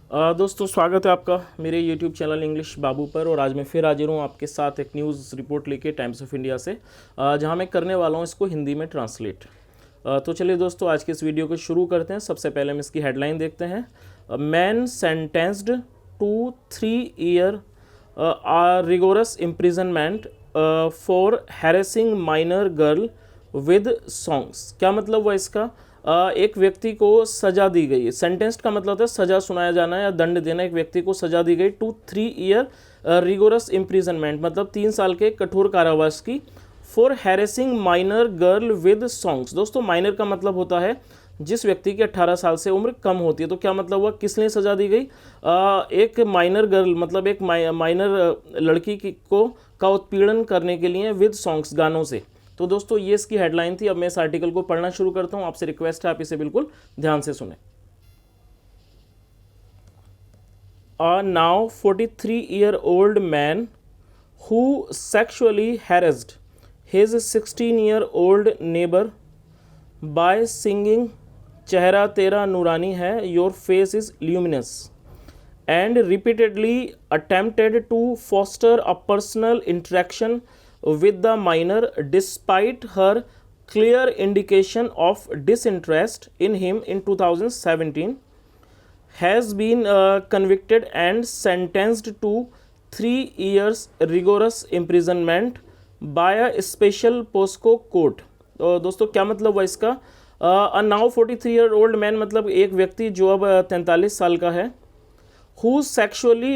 दोस्तों स्वागत है आपका मेरे YouTube चैनल इंग्लिश बाबू पर। और आज मैं फिर हाजिर हूँ आपके साथ एक न्यूज़ रिपोर्ट लेके टाइम्स ऑफ इंडिया से, जहाँ मैं करने वाला हूँ इसको हिंदी में ट्रांसलेट। तो चलिए दोस्तों, आज के इस वीडियो को शुरू करते हैं। सबसे पहले हम इसकी हेडलाइन देखते हैं। Man sentenced to 3 year rigorous imprisonment for harassing minor girl with songs. क्या मतलब हुआ इसका? एक व्यक्ति को सजा दी गई। सेंटेंस्ड का मतलब होता है सजा सुनाया जाना या दंड देना। एक व्यक्ति को सजा दी गई टू 3 ईयर रिगोरस इम्प्रिजनमेंट, मतलब 3 साल के कठोर कारावास की, for harassing minor girl with songs. दोस्तों माइनर का मतलब होता है जिस व्यक्ति की 18 साल से उम्र कम होती है। तो क्या मतलब हुआ, किस लिए सजा दी गई? एक माइनर गर्ल मतलब एक माइनर लड़की का उत्पीड़न करने के लिए विद सॉन्ग्स, गानों से। तो दोस्तों ये इसकी हेडलाइन थी। अब मैं इस आर्टिकल को पढ़ना शुरू करता हूं। आपसे रिक्वेस्ट है आप इसे बिल्कुल ध्यान से सुने। A now 43-year-old man who sexually harassed his 16-year-old neighbor by singing "चेहरा तेरा नूरानी है, your face is luminous" and repeatedly attempted to foster a personal interaction with the minor despite her clear indication of disinterest in him in 2017, has been convicted and sentenced to 3 years rigorous imprisonment by a special POSCO court। तो दोस्तों क्या मतलब हुआ इसका? A now 43-year-old man मतलब एक व्यक्ति जो अब 43 साल का है, who sexually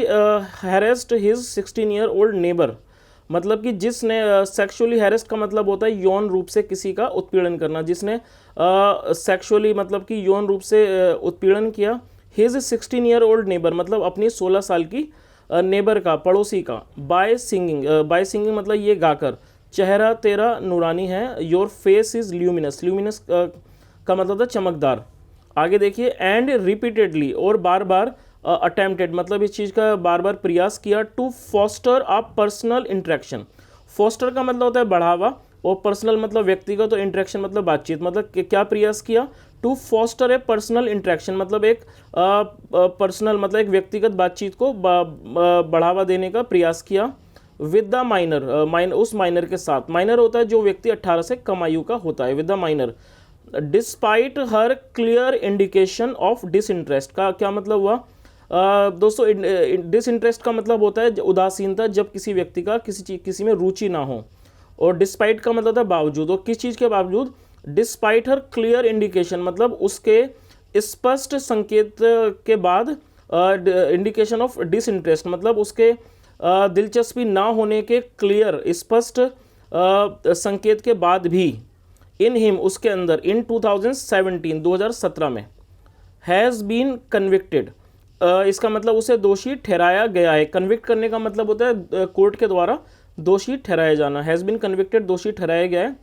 harassed his 16-year-old neighbor, मतलब कि जिसने सेक्सुअली हैरेस्ट का मतलब होता है यौन रूप से किसी का उत्पीड़न करना। जिसने सेक्सुअली मतलब कि यौन रूप से उत्पीड़न किया हिज 16-year-old नेबर, मतलब अपनी 16 साल की नेबर का, पड़ोसी का, बाय सिंगिंग मतलब ये गाकर, चेहरा तेरा नूरानी है, your face is luminous, luminous का मतलब था चमकदार। आगे देखिए, एंड रिपीटेडली, और बार बार, अटेम्प्टेड मतलब इस चीज़ का बार बार प्रयास किया, to foster a personal interaction. Foster का मतलब होता है बढ़ावा, और पर्सनल मतलब व्यक्तिगत, तो इंटरेक्शन मतलब बातचीत। मतलब क्या प्रयास किया? To foster a personal interaction मतलब एक पर्सनल मतलब एक व्यक्तिगत बातचीत को बढ़ावा देने का प्रयास किया विद द माइनर, उस माइनर के साथ। माइनर होता है जो व्यक्ति 18 से कम आयु का होता है, with the minor, despite her clear indication of disinterest. का क्या मतलब हुआ? दोस्तों डिसइंटरेस्ट का मतलब होता है उदासीनता, जब किसी व्यक्ति का किसी में रुचि ना हो। और डिस्पाइट का मतलब है बावजूद, और किस चीज़ के बावजूद? डिस्पाइट हर क्लियर इंडिकेशन मतलब उसके स्पष्ट संकेत के बाद, इंडिकेशन ऑफ डिसइंटरेस्ट मतलब उसके दिलचस्पी ना होने के क्लियर स्पष्ट संकेत के बाद भी, इन हिम उसके अंदर, इन 2017 में, हैज़ बीन कन्विक्टेड, इसका मतलब उसे दोषी ठहराया गया है। कन्विक्ट करने का मतलब होता है कोर्ट के द्वारा दोषी ठहराया जाना। हैज़ बीन कन्विक्टेड दोषी ठहराया गया है,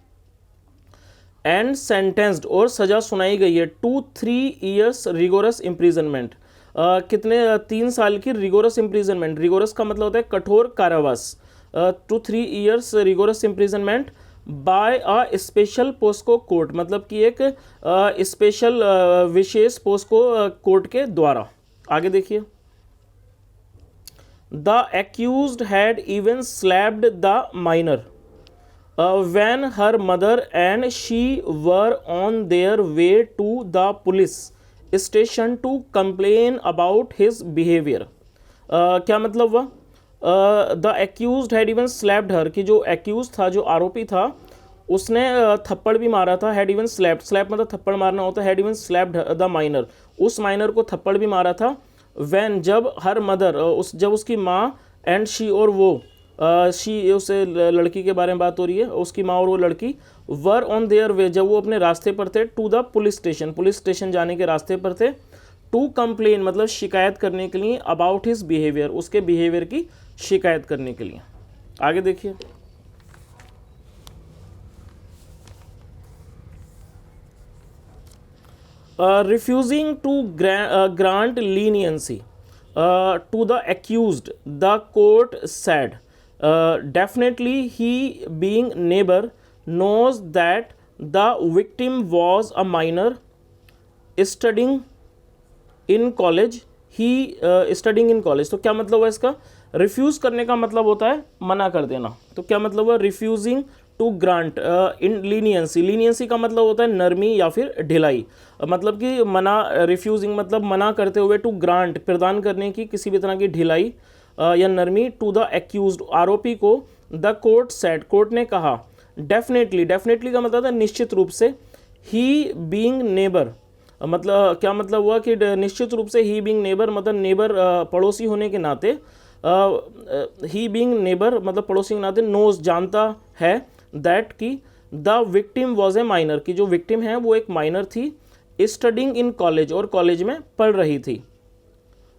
एंड सेंटेंस्ड और सजा सुनाई गई है, टू 3 ईयर्स रिगोरस इम्प्रिजनमेंट, कितने 3 साल की रिगोरस इम्प्रिजनमेंट। रिगोरस का मतलब होता है कठोर कारावास। To 3 years rigorous imprisonment by a special POCSO court, मतलब कि एक स्पेशल विशेष पोस्को कोर्ट के द्वारा। आगे देखिए, the accused had even slapped the minor when her mother and she were on their way to the police station to complain about his behavior। क्या मतलब हुआ? The accused had even slapped her, कि जो accused था, जो आरोपी था, उसने थप्पड़ भी मारा था। हैड इवन स्लैप्ड, स्लैप मतलब थप्पड़ मारना होता है। Had even slapped the minor, उस माइनर को थप्पड़ भी मारा था। वैन जब, हर मदर जब उसकी माँ, एंड शी और वो, शी उस लड़की के बारे में बात हो रही है, उसकी माँ और वो लड़की, वर ऑन देयर वे जब वो अपने रास्ते पर थे, टू द पुलिस स्टेशन जाने के रास्ते पर थे, टू कंप्लेन मतलब शिकायत करने के लिए, अबाउट हिज बिहेवियर उसके बिहेवियर की शिकायत करने के लिए। आगे देखिए, refusing to grant leniency to the accused, the court said, definitely he being neighbor knows that the victim was a minor studying in college. He studying in college. तो क्या मतलब हुआ इसका? रिफ्यूज़ करने का मतलब होता है मना कर देना। तो क्या मतलब हुआ? Refusing to grant in leniency. Leniency का मतलब होता है नरमी या फिर ढिलाई। मतलब कि मना, रिफ्यूजिंग मतलब मना करते हुए, टू ग्रांट प्रदान करने की किसी भी तरह की ढिलाई या नरमी, टू द एक्यूज्ड आरोपी को। द कोर्ट सेड, कोर्ट ने कहा। डेफिनेटली, डेफिनेटली का मतलब है निश्चित रूप से। ही बीइंग नेबर, मतलब क्या मतलब हुआ कि निश्चित रूप से, ही बीइंग नेबर मतलब नेबर पड़ोसी होने के नाते, ही बीइंग नेबर मतलब पड़ोसी के नाते, नोज जानता है, दैट कि the victim was a minor, कि जो विक्टिम है वो एक माइनर थी, स्टडिंग इन कॉलेज और कॉलेज में पढ़ रही थी।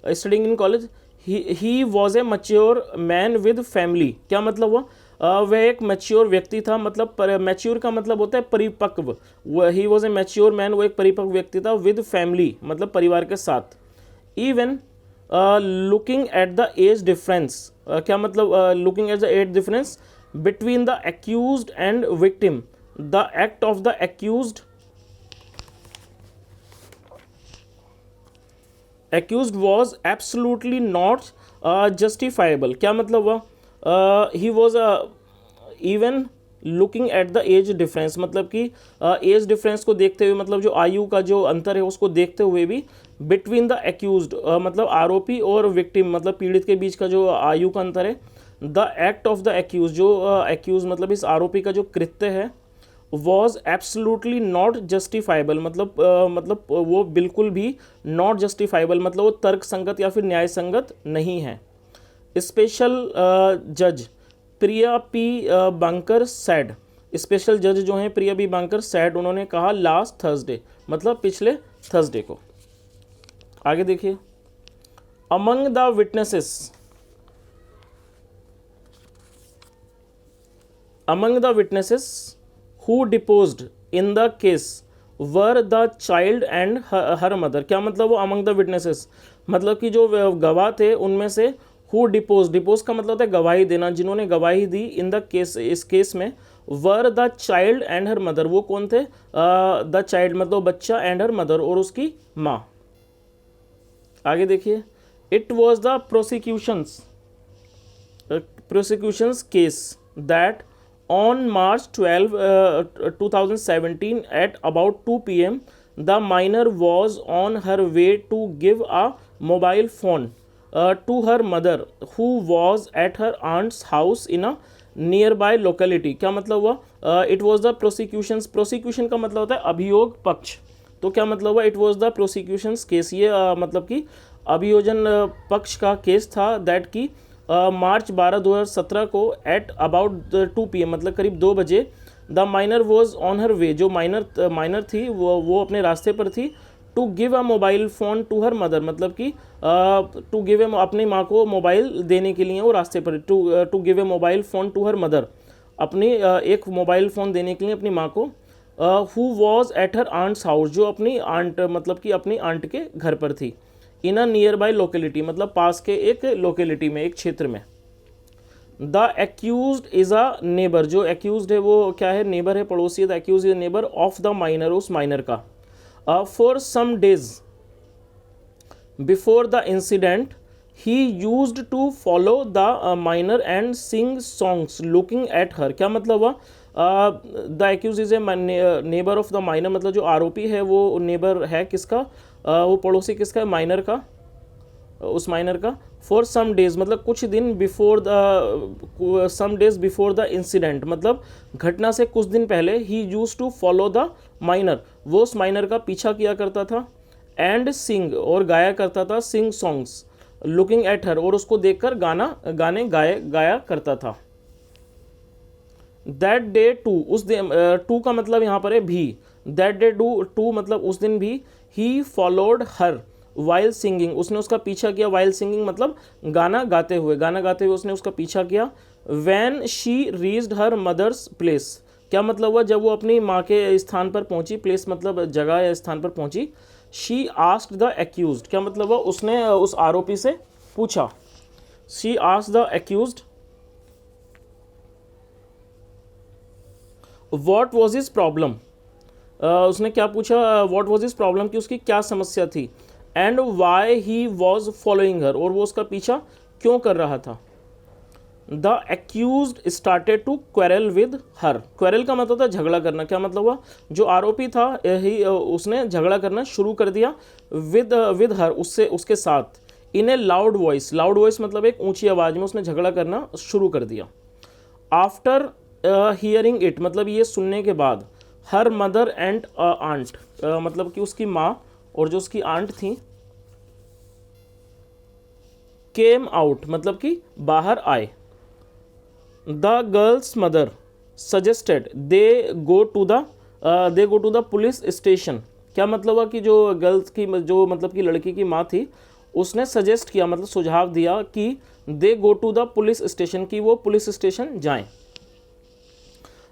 Studying in college. He was a mature man with family. क्या मतलब हुआ? वह एक मैच्योर व्यक्ति था, मतलब मैच्योर का मतलब होता है परिपक्व। He was a mature man, वो एक परिपक्व व्यक्ति था, विद फैमिली मतलब परिवार के साथ। Even looking at the age difference, क्या मतलब looking at the age difference between the accused and victim, the act of the accused accused was absolutely not justifiable। क्या मतलब हुआ? he was even looking at the age difference, मतलब कि age difference को देखते हुए, मतलब जो आयु का जो अंतर है उसको देखते हुए भी, बिटवीन द एक्यूज्ड मतलब आरोपी और विक्टिम मतलब पीड़ित के बीच का जो आयु का अंतर है। The act of the accuse, जो एक्यूज मतलब इस आरोपी का जो कृत्य है, वॉज एब्सोल्युटली नॉट जस्टिफाइबल, मतलब वो बिल्कुल भी नॉट जस्टिफाइबल मतलब वो तर्क संगत या फिर न्याय संगत नहीं है। स्पेशल जज प्रिया पी बांकर सैड, स्पेशल जज जो हैं प्रिया बी बांकर सैड, उन्होंने कहा लास्ट थर्सडे मतलब पिछले थर्सडे को। आगे देखिए। Among the witnesses, among the witnesses who deposed in the case were the child and her mother। क्या मतलब वो among the witnesses मतलब कि जो गवाह थे उनमें से who deposed, डिपोज का मतलब होता है गवाही देना, जिन्होंने गवाही दी in the case, इस केस में, were the child and her mother, वो कौन थे? the child मतलब बच्चा and her mother और उसकी माँ। आगे देखिए। it was the prosecution's case that on March 12, 2017 at about 2 p.m. the minor was on her way to give a mobile phone to her mother who was at her aunt's house in a nearby locality। क्या मतलब हुआ? it was the prosecution's, prosecution का मतलब होता है अभियोग पक्ष। तो क्या मतलब हुआ? it was the prosecution's case, ये मतलब कि अभियोजन पक्ष का केस था, दैट की मार्च 12, 2017 को एट अबाउट 2 PM मतलब करीब 2 बजे, the minor was on her way, जो माइनर थी वो अपने रास्ते पर थी, to give a mobile phone to her mother मतलब कि टू गिव ए, अपनी माँ को मोबाइल देने के लिए वो रास्ते पर, to give a mobile phone to her mother, अपनी एक मोबाइल फ़ोन देने के लिए अपनी माँ को। Who was at her aunt's house, जो अपनी आंट मतलब कि अपनी आंट के घर पर थी। In a nearby locality मतलब पास के एक लोकेलिटी में, एक क्षेत्र में। The accused is a neighbour, जो एक्यूज्ड है वो क्या है? नेबर है, पड़ोसी है। The accused is neighbour of the minor, उस माइनर का। For some days before the incident he used to follow the minor and sing songs looking at her. क्या मतलब हुआ? The accuse is a neighbour of the minor मतलब जो आरोपी है वो नेबर है किसका? वो पड़ोसी किसका है? माइनर का, उस माइनर का। फॉर सम डेज मतलब कुछ दिन, before the some days before the incident मतलब घटना से कुछ दिन पहले। He use to follow the minor, वो उस माइनर का पीछा किया करता था। एंड सिंग और गाया करता था, सिंग सॉन्ग्स लुकिंग एट हर और उसको देखकर गाने गाया करता था। दैट डे टू, उस दिन, टू का मतलब यहाँ पर है भी। दैट डे टू मतलब उस दिन भी। He followed her while singing, उसने उसका पीछा किया। वाइल सिंगिंग मतलब गाना गाते हुए उसने उसका पीछा किया। When she reached her mother's place, क्या मतलब हुआ? जब वो अपनी माँ के स्थान पर पहुंची, प्लेस मतलब जगह या स्थान पर पहुंची। शी आस्क्ड द एक्यूज्ड, क्या मतलब हुआ? उसने उस आरोपी से पूछा। She asked the accused what was his problem, उसने क्या पूछा? व्हाट वाज हिज प्रॉब्लम, कि उसकी क्या समस्या थी। And why he was following her, और वो उसका पीछा क्यों कर रहा था। The accused started to quarrel with her, quarrel का मतलब था झगड़ा करना, क्या मतलब हुआ, जो आरोपी था ही उसने झगड़ा करना शुरू कर दिया विद हर, उससे उसके साथ, in a loud voice, loud voice मतलब एक ऊंची आवाज़ में उसने झगड़ा करना शुरू कर दिया। आफ्टर हियरिंग इट मतलब ये सुनने के बाद, हर मदर एंड आंट मतलब कि उसकी माँ और जो उसकी आंट थी, केम आउट मतलब कि बाहर आए। The girl's mother suggested they go to the police station, क्या मतलब हुआ कि जो गर्ल्स की जो मतलब कि लड़की की माँ थी उसने सजेस्ट किया मतलब सुझाव दिया कि they go to the police station, की वो पुलिस स्टेशन जाएं।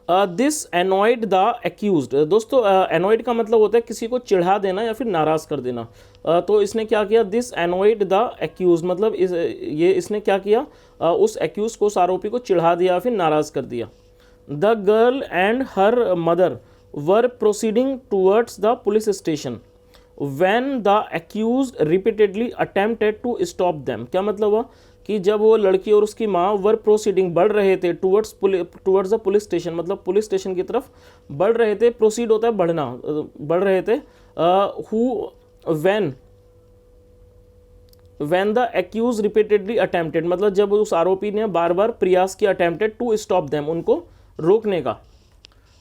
दिस एनॉयड द एक्यूज्ड, दोस्तों एनॉयड का मतलब होता है किसी को चिढ़ा देना या फिर नाराज़ कर देना। तो इसने क्या किया, दिस एनॉयड द एक्यूज मतलब इसने क्या किया, उस एक्यूज को, उस आरोपी को चिढ़ा दिया फिर नाराज़ कर दिया। The girl and her mother were proceeding towards the police station when the accused repeatedly attempted to stop them, क्या मतलब हुआ कि जब वो लड़की और उसकी माँ वर प्रोसीडिंग बढ़ रहे थे टूवर्ड्स द पुलिस स्टेशन मतलब पुलिस स्टेशन की तरफ बढ़ रहे थे, प्रोसीड होता है बढ़ना, बढ़ रहे थे, when the accused repeatedly attempted मतलब जब उस आरोपी ने बार बार प्रयास किया, अटेम्प्टेड टू स्टॉप देम उनको रोकने का।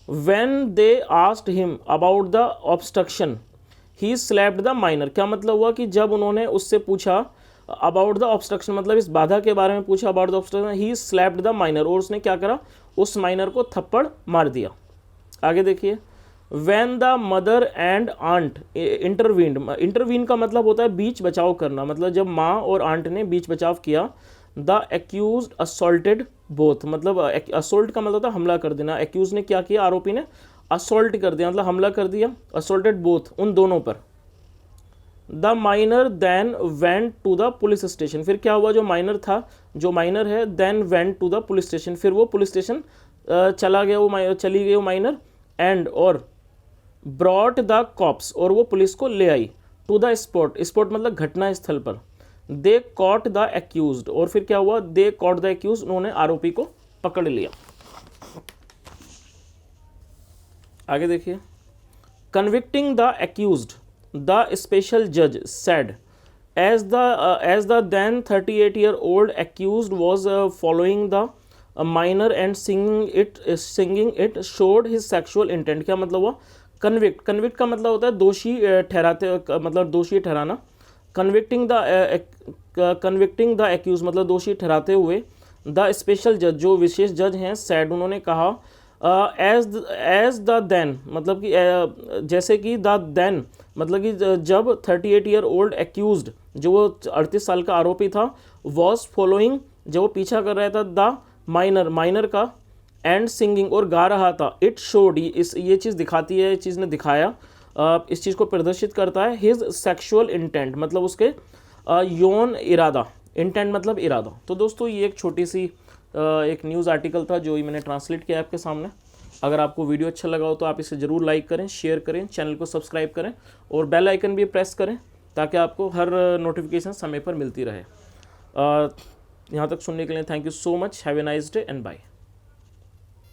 When they asked him about the obstruction he slapped the minor, क्या मतलब हुआ कि जब उन्होंने उससे पूछा अबाउट द ऑब्स्ट्रक्शन मतलब इस बाधा के बारे में पूछा, about the obstruction, he slapped the minor, और उसने क्या करा, उस माइनर को थप्पड़ मार दिया। आगे देखिए, when the mother and aunt intervened, intervene का मतलब होता है बीच बचाव करना, मतलब जब माँ और आंट ने बीच बचाव किया। द एक्यूज्ड असॉल्टेड बोथ मतलब असोल्ट का मतलब होता है हमला कर देना, एक्यूज ने क्या किया, आरोपी ने असॉल्ट कर दिया मतलब हमला कर दिया, असॉल्टेड बोथ उन दोनों पर। The minor then went to the police station, फिर क्या हुआ, जो माइनर था, जो माइनर है, then went to the police station, फिर वो पुलिस स्टेशन चला गया, वो चली गई वो माइनर, एंड और ब्रॉट द कॉप्स और वो पुलिस को ले आई, टू द स्पॉट, स्पॉट मतलब घटना स्थल पर। दे कॉट द एक्यूज्ड और फिर क्या हुआ, दे कॉट द एक्यूज, उन्होंने आरोपी को पकड़ लिया। आगे देखिए, convicting the accused the special जज said as the then 38-year-old accused was following the minor and singing it showed his sexual intent, क्या मतलब हुआ, कन्विक्ट, कन्विक्ट का मतलब होता है दोषी ठहराते मतलब दोषी ठहराना, कन्विक्टिंग द एक्यूज मतलब दोषी ठहराते हुए, द स्पेशल जज जो विशेष जज हैं, सैड उन्होंने कहा, एज द देन मतलब कि जैसे कि द देन मतलब कि जब 38-year-old एक्यूज्ड जो वो 38 साल का आरोपी था, वॉज फॉलोइंग जब वो पीछा कर रहा था, द माइनर माइनर का, एंड सिंगिंग और गा रहा था, इट शोड ये चीज़ दिखाती है, इस चीज़ ने दिखाया, इस चीज़ को प्रदर्शित करता है, हिज सेक्सुअल इंटेंट मतलब उसके यौन इरादा, इंटेंट मतलब इरादा। तो दोस्तों ये एक छोटी सी एक न्यूज़ आर्टिकल था जो मैंने ट्रांसलेट किया आपके सामने। अगर आपको वीडियो अच्छा लगा हो तो आप इसे ज़रूर लाइक करें, शेयर करें, चैनल को सब्सक्राइब करें और बेल आइकन भी प्रेस करें ताकि आपको हर नोटिफिकेशन समय पर मिलती रहे। यहाँ तक सुनने के लिए thank you so much, have a nice day and bye.